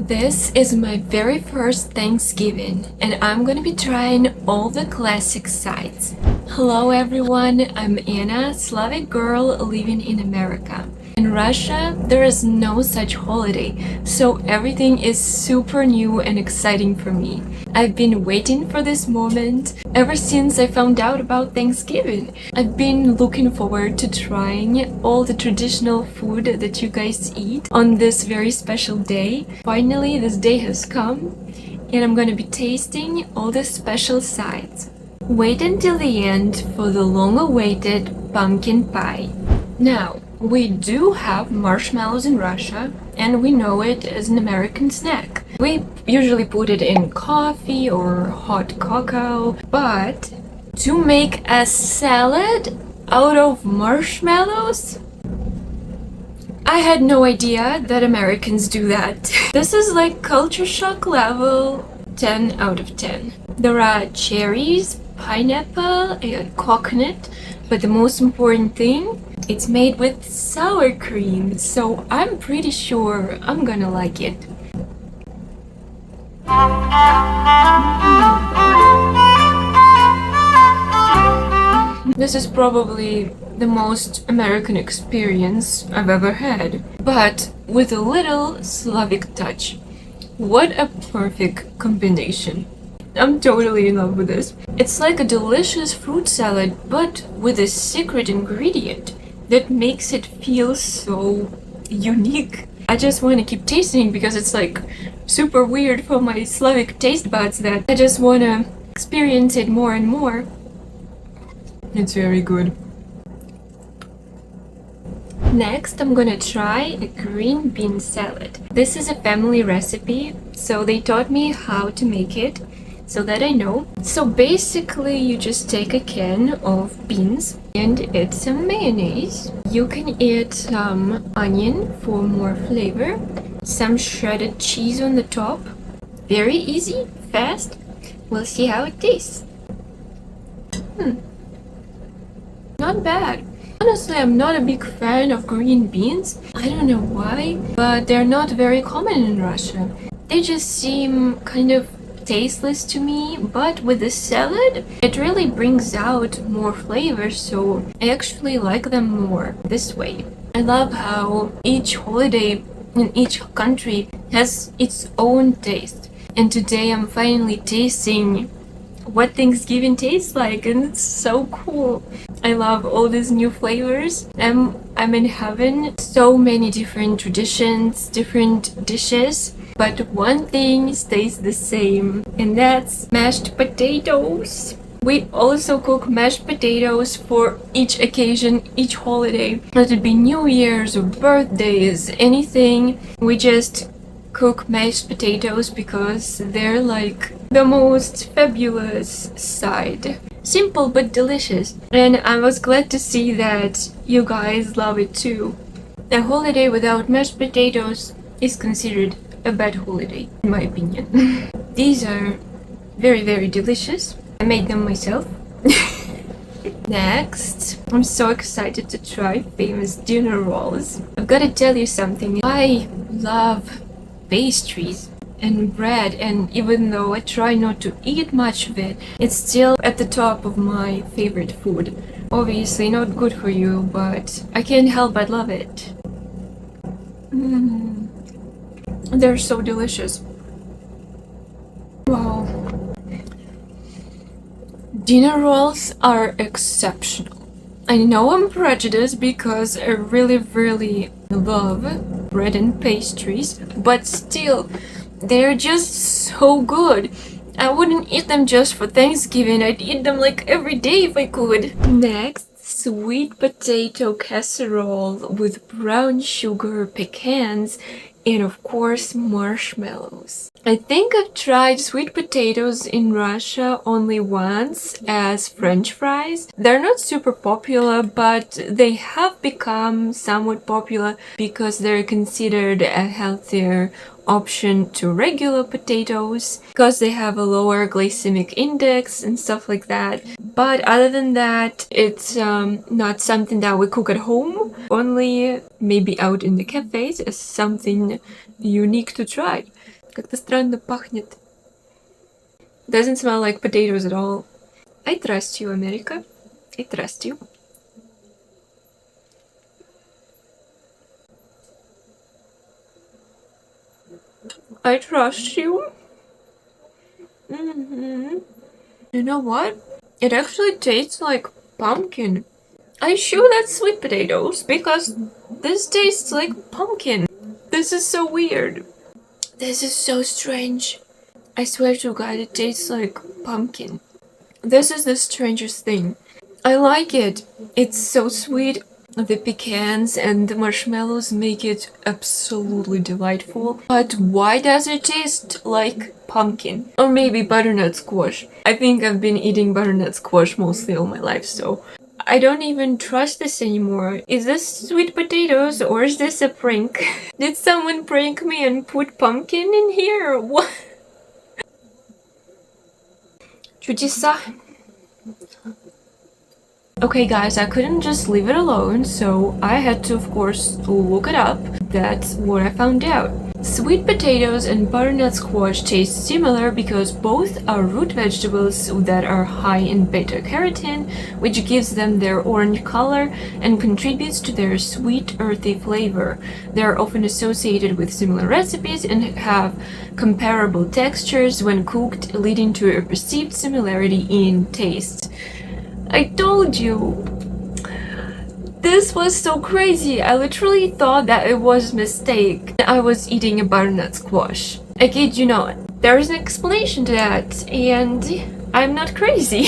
This is my very first Thanksgiving, and I'm gonna be trying all the classic sides. Hello everyone, I'm Anna, Slavic girl living in America. In Russia, there is no such holiday, so everything is super new and exciting for me. I've been waiting for this moment ever since I found out about Thanksgiving. I've been looking forward to trying all the traditional food that you guys eat on this very special day. Finally, this day has come, and I'm gonna be tasting all the special sides. Wait until the end for the long-awaited pumpkin pie. Now, we do have marshmallows in Russia, and we know it as an American snack. We usually put it in coffee or hot cocoa, but to make a salad out of marshmallows? I had no idea that Americans do that. This is like culture shock level 10 out of 10. There are cherries, pineapple, and coconut, but the most important thing, it's made with sour cream, so I'm pretty sure I'm gonna like it. This is probably the most American experience I've ever had, but with a little Slavic touch. What a perfect combination. I'm totally in love with this. It's like a delicious fruit salad, but with a secret ingredient that makes it feel so unique. I just want to keep tasting because it's like super weird for my Slavic taste buds that I just want to experience it more and more. It's very good. Next, I'm gonna try a green bean salad. This is a family recipe, so they taught me how to make it so that I know. So basically, you just take a can of beans and add some mayonnaise. You can add some onion for more flavor, some shredded cheese on the top. Very easy, fast. We'll see how it tastes. Not bad. Honestly, I'm not a big fan of green beans. I don't know why, but they're not very common in Russia. They just seem kind of tasteless to me, but with the salad, it really brings out more flavor, so I actually like them more this way. I love how each holiday in each country has its own taste. And today I'm finally tasting what Thanksgiving tastes like, and it's so cool. I love all these new flavors. I'm in heaven. So many different traditions, different dishes, but one thing stays the same, and that's mashed potatoes. We also cook mashed potatoes for each occasion, each holiday. Let it be New Year's or birthdays, anything. We just cook mashed potatoes because they're like the most fabulous side. Simple but delicious. And I was glad to see that you guys love it too. A holiday without mashed potatoes is considered a bad holiday, in my opinion. These are very, very delicious. I made them myself. Next, I'm so excited to try famous dinner rolls. I've got to tell you something. I love pastries and bread, and even though I try not to eat much of it, it's still at the top of my favorite food. Obviously not good for you, but I can't help but love it. They're so delicious. Wow. Dinner rolls are exceptional. I know I'm prejudiced because I really, really love bread and pastries, but still, they're just so good. I wouldn't eat them just for Thanksgiving. I'd eat them like every day if I could. Next, sweet potato casserole with brown sugar, pecans, and of course marshmallows. I think I've tried sweet potatoes in Russia only once as French fries. They're not super popular, but they have become somewhat popular because they're considered a healthier option to regular potatoes because they have a lower glycemic index and stuff like that. But other than that, it's not something that we cook at home, only maybe out in the cafes as something unique to try. Как-то странно пахнет. Doesn't smell like potatoes at all. I trust you, America. I trust you. I trust you. You know what? It actually tastes like pumpkin. Are you sure that's sweet potatoes? Because this tastes like pumpkin. This is so weird. This is so strange. I swear to God, it tastes like pumpkin. This is the strangest thing. I like it. It's so sweet. The pecans and the marshmallows make it absolutely delightful. But why does it taste like pumpkin? Or maybe butternut squash. I think I've been eating butternut squash mostly all my life, so I don't even trust this anymore. Is this sweet potatoes or is this a prank? Did someone prank me and put pumpkin in here? What? Чудеса. Okay guys, I couldn't just leave it alone, so I had to of course look it up. That's what I found out. Sweet potatoes and butternut squash taste similar because both are root vegetables that are high in beta-carotene, which gives them their orange color and contributes to their sweet, earthy flavor. They are often associated with similar recipes and have comparable textures when cooked, leading to a perceived similarity in taste. I told you! This was so crazy. I literally thought that it was a mistake. I was eating a butternut squash. I kid you not. There's an explanation to that, and I'm not crazy.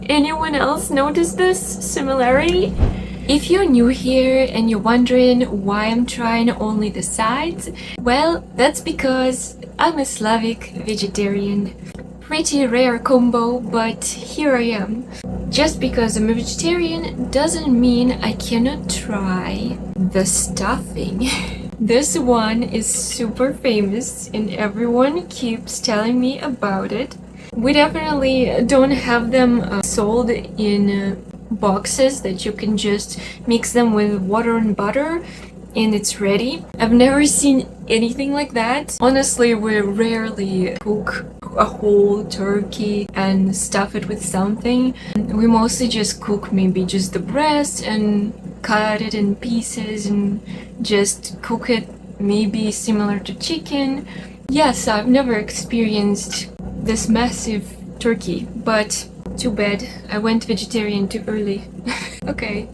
Anyone else notice this similarity? If you're new here and you're wondering why I'm trying only the sides, well, that's because I'm a Slavic vegetarian. Pretty rare combo, but here I am. Just because I'm a vegetarian doesn't mean I cannot try the stuffing. This one is super famous and everyone keeps telling me about it. We definitely don't have them sold in boxes that you can just mix them with water and butter and it's ready. I've never seen anything like that. Honestly, we rarely cook a whole turkey and stuff it with something. We mostly just cook maybe just the breast and cut it in pieces and just cook it maybe similar to chicken. Yes, I've never experienced this massive turkey, but too bad. I went vegetarian too early. Okay.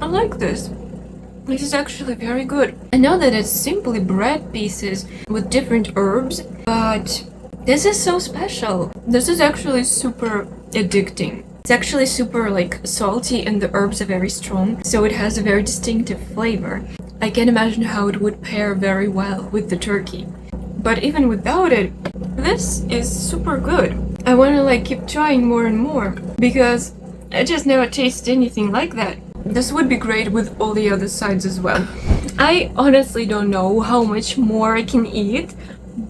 I like this. This is actually very good. I know that it's simply bread pieces with different herbs, but this is so special. This is actually super addicting. It's actually super like salty and the herbs are very strong, so it has a very distinctive flavor. I can imagine how it would pair very well with the turkey. But even without it, this is super good. I want to like keep trying more and more because I just never tasted anything like that. This would be great with all the other sides as well. I honestly don't know how much more I can eat,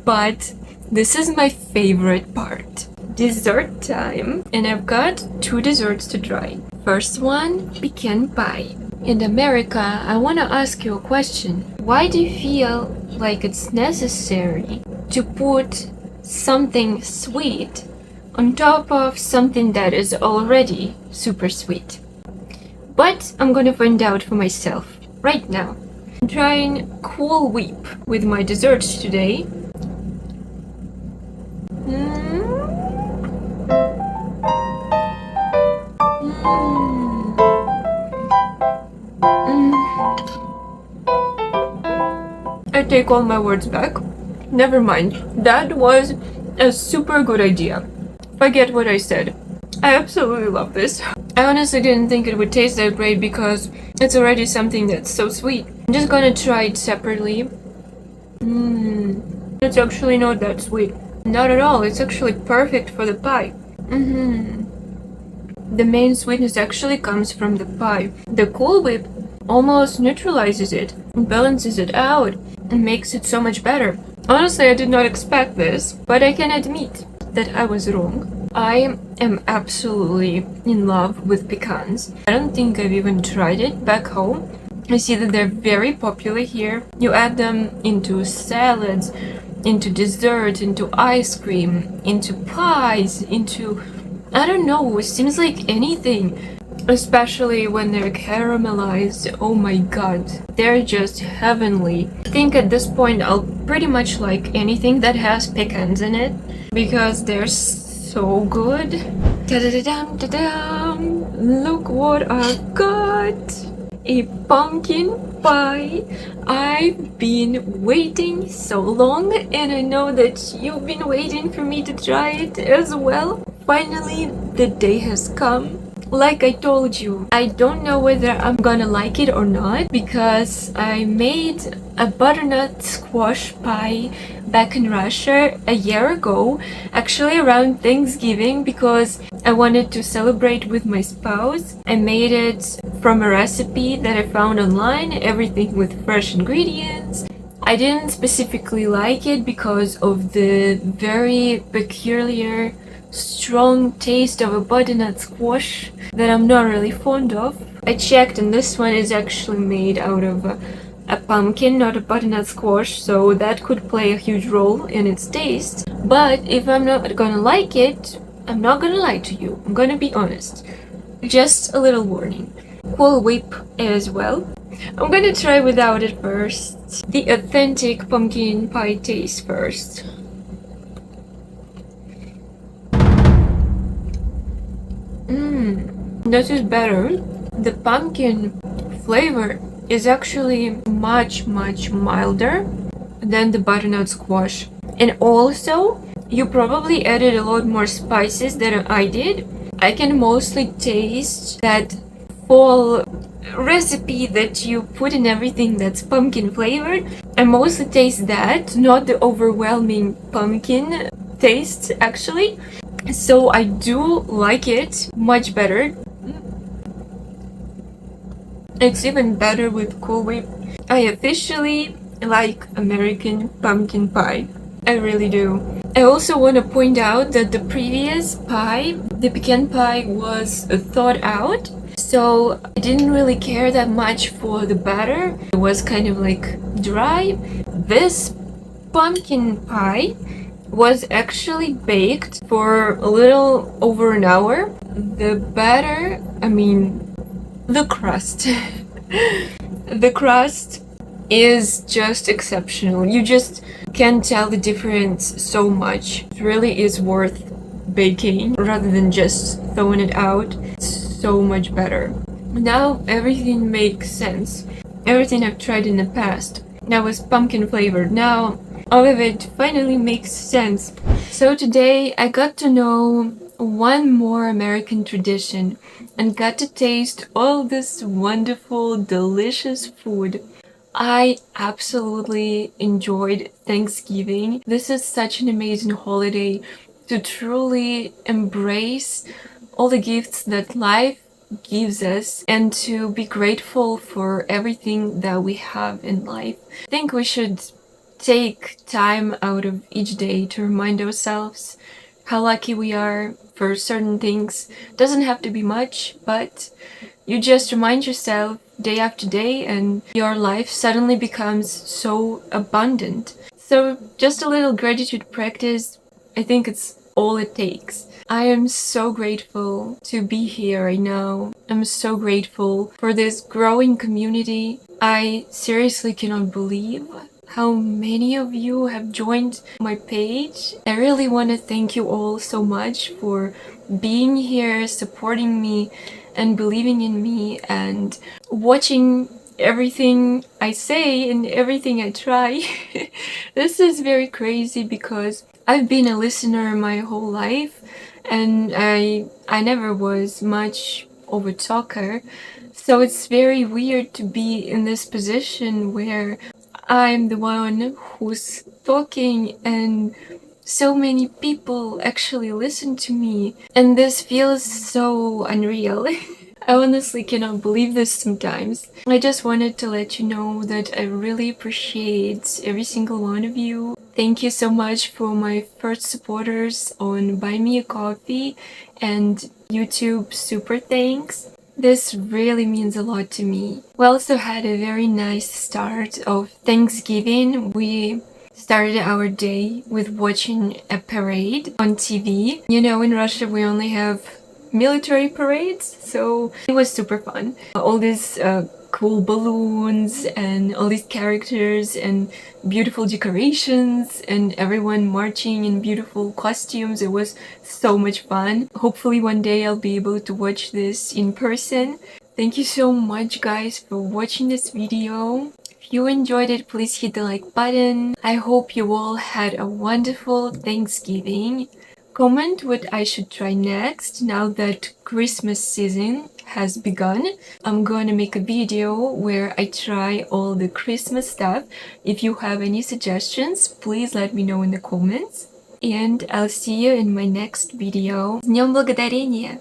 but this is my favorite part. Dessert time. And I've got two desserts to try. First one, pecan pie. In America, I want to ask you a question. Why do you feel like it's necessary to put something sweet on top of something that is already super sweet? But I'm gonna find out for myself right now. I'm trying Cool Whip with my desserts today. I take all my words back. Never mind. That was a super good idea. Forget what I said. I absolutely love this. I honestly didn't think it would taste that great because it's already something that's so sweet. I'm just gonna try it separately. It's actually not that sweet. Not at all. It's actually perfect for the pie. The main sweetness actually comes from the pie. The Cool Whip almost neutralizes it, balances it out, and makes it so much better. Honestly, I did not expect this, but I can admit that I was wrong. I am absolutely in love with pecans. I don't think I've even tried it back home. I see that they're very popular here. You add them into salads, into dessert, into ice cream, into pies, into, I don't know, it seems like anything. Especially when they're caramelized. Oh my god, they're just heavenly. I think at this point I'll pretty much like anything that has pecans in it because they're so good. Da-da-da-dum, da-dum. Look what I've got! A pumpkin pie. I've been waiting so long, and I know that you've been waiting for me to try it as well. Finally, the day has come. Like I told you, I don't know whether I'm gonna like it or not because I made a butternut squash pie back in Russia a year ago, actually around Thanksgiving, because I wanted to celebrate with my spouse. I made it from a recipe that I found online, everything with fresh ingredients. I didn't specifically like it because of the very peculiar strong taste of a butternut squash that I'm not really fond of. I checked and this one is actually made out of a pumpkin, not a butternut squash, so that could play a huge role in its taste. But if I'm not gonna like it, I'm not gonna lie to you. I'm gonna be honest. Just a little warning. Cool Whip as well. I'm gonna try without it first. The authentic pumpkin pie taste first. This is better. The pumpkin flavor is actually much milder than the butternut squash. And also, you probably added a lot more spices than I did. I can mostly taste that fall recipe that you put in everything that's pumpkin flavored. I mostly taste that, not the overwhelming pumpkin taste actually. So I do like it much better. It's even better with Cool Whip. I officially like American pumpkin pie. I really do. I also want to point out that the previous pie, the pecan pie, was thawed out. So I didn't really care that much for the batter. It was kind of like dry. This pumpkin pie was actually baked for a little over an hour. The batter, the crust. The crust is just exceptional. You just can tell the difference so much. It really is worth baking rather than just throwing it out. It's so much better. Now everything makes sense. Everything I've tried in the past that was pumpkin flavored, now all of it finally makes sense. So today I got to know one more American tradition and got to taste all this wonderful, delicious food. I absolutely enjoyed Thanksgiving. This is such an amazing holiday to truly embrace all the gifts that life gives us and to be grateful for everything that we have in life. I think we should take time out of each day to remind ourselves how lucky we are for certain things. Doesn't have to be much, but you just remind yourself day after day and your life suddenly becomes so abundant. So just a little gratitude practice, I think it's all it takes. I am so grateful to be here right now. I'm so grateful for this growing community. I seriously cannot believe how many of you have joined my page. I really want to thank you all so much for being here, supporting me, and believing in me, and watching everything I say and everything I try. This is very crazy because I've been a listener my whole life, and I never was much of a talker. So it's very weird to be in this position where I'm the one who's talking and so many people actually listen to me, and this feels so unreal. I honestly cannot believe this sometimes. I just wanted to let you know that I really appreciate every single one of you. Thank you so much for my first supporters on Buy Me a Coffee and YouTube Super Thanks. This really means a lot to me. We also had a very nice start of Thanksgiving. We started our day with watching a parade on TV. You know, in Russia we only have military parades, so it was super fun. All these cool balloons and all these characters and beautiful decorations and everyone marching in beautiful costumes. It was so much fun. Hopefully one day I'll be able to watch this in person. Thank you so much guys for watching this video. If you enjoyed it, please hit the like button. I hope you all had a wonderful Thanksgiving. Comment what I should try next now that Christmas season has begun. I'm gonna make a video where I try all the Christmas stuff. If you have any suggestions, please let me know in the comments. And I'll see you in my next video. С Днем Благодарения!